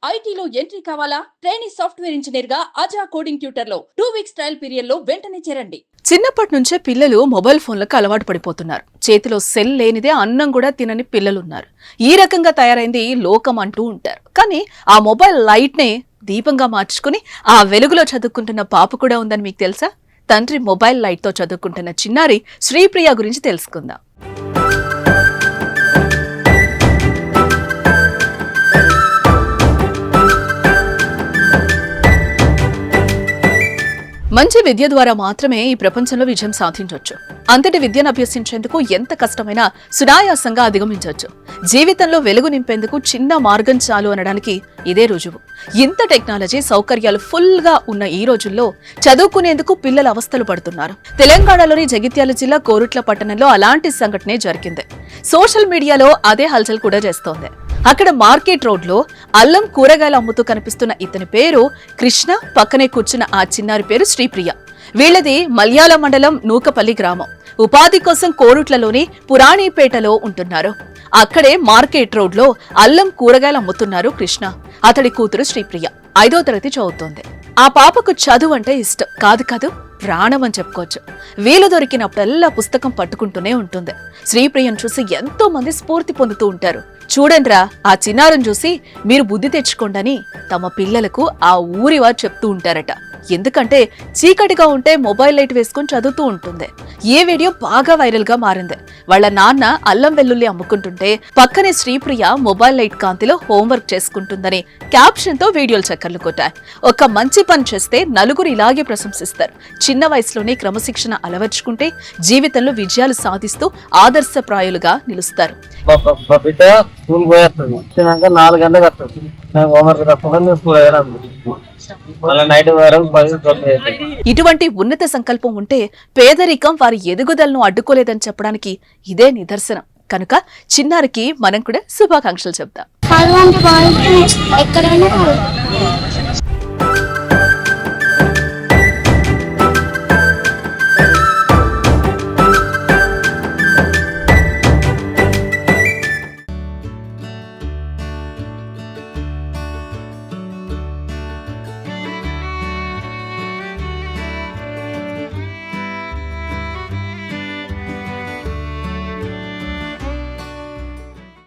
ఐటీలో ఎంట్రీ కావాలా? Trainee software engineer గా అజా కోడింగ్ ట్యూటర్ లో 2 వీక్స్ ట్రయల్ పీరియడ్ లో వెంటనే చేరండి. చిన్నప్పటి నుంచే పిల్లలు మొబైల్ ఫోన్లకు అలవాటు పడిపోతున్నారు. చేతిలో సెల్ లేనిదే అన్నం కూడా తినని పిల్లలున్నారు. ఈ రకంగా తయారైంది లోకం అంటూ ఉంటారు. కానీ ఆ మొబైల్ లైట్ నే దీపంగా మార్చుకుని ఆ వెలుగులో చదువుకుంటున్న పాప కూడా ఉందని మీకు తెలుసా? తండ్రి మొబైల్ లైట్ తో చదువుకుంటున్న చిన్నారి శ్రీప్రియ గురించి తెలుసుకుందాం. మంచి విద్య ద్వారా మాత్రమే ఈ ప్రపంచంలో విజయం సాధించవచ్చు. అంతటి విద్యను అభ్యసించేందుకు ఎంత కష్టమైనా సునాయాసంగా అధిగమించవచ్చు. జీవితంలో వెలుగు నింపేందుకు చిన్న మార్గం చాలు అనడానికి ఇదే రుజువు. ఇంత టెక్నాలజీ సౌకర్యాలు ఫుల్ గా ఉన్న ఈ రోజుల్లో చదువుకునేందుకు పిల్లలు అవస్థలు పడుతున్నారు. తెలంగాణలోని జగిత్యాల జిల్లా కోరుట్ల పట్టణంలో అలాంటి సంఘటనే జరిగింది. సోషల్ మీడియాలో అదే హల్చల్ కూడా చేస్తోంది. అక్కడ మార్కెట్ రోడ్ లో అల్లం కూరగాయలు అమ్ముతూ కనిపిస్తున్న ఇతని పేరు కృష్ణ, పక్కనే కూర్చున్న ఆ చిన్నారి పేరు శ్రీప్రియ. వీళ్లది మల్యాల మండలం నూకపల్లి గ్రామం. ఉపాధి కోసం కోరుట్లలోని పురాణిపేటలో ఉంటున్నారు. అక్కడే మార్కెట్ రోడ్ లో అల్లం కూరగాయలు అమ్ముతున్నారు కృష్ణ. అతడి కూతురు శ్రీప్రియ 5వ తరగతి చదువుతోంది. ఆ పాపకు చదువు అంటే ఇష్టం కాదు ప్రాణం అని చెప్పుకోవచ్చు. వీలు దొరికినప్పుడల్లా పుస్తకం పట్టుకుంటూనే ఉంటుంది. శ్రీప్రియను చూసి ఎంతో మంది స్ఫూర్తి పొందుతూ ఉంటారు. చూడండ్రా, ఆ చిన్నారం చూసి మీరు బుద్ధి తెచ్చుకోండని తమ పిల్లలకు ఆ ఊరి వారు చెప్తూ ఉంటారట. ఎందుకంటే చీకటిగా ఉంటే మొబైల్ లైట్ వేసుకుని చదువుతూ ఉంటుంది. ఈ వీడియో బాగా వైరల్ గా మారింది. వాళ్ళ నాన్న అల్లం వెల్లుల్లి అమ్ముకుంటుంటే పక్కనే శ్రీప్రియ మొబైల్ లైట్ కాంతిలో హోంవర్క్ చేసుకుంటుందని క్యాప్షన్ తో వీడియోలు చక్కర్లు కొట్టాయి. ఒక మంచి పని చేస్తే నలుగురు ఇలాగే ప్రశంసిస్తారు. చిన్న వయసులోనే క్రమశిక్షణ అలవర్చుకుంటే జీవితంలో విజయాలు సాధిస్తూ ఆదర్శప్రాయులుగా నిలుస్తారు. ఇటువంటి ఉన్నత సంకల్పం ఉంటే పేదరికం వారి ఎదుగుదలను అడ్డుకోలేదని చెప్పడానికి ఇదే నిదర్శనం. కనుక చిన్నారికి మనం కూడా శుభాకాంక్షలు చెప్తాం.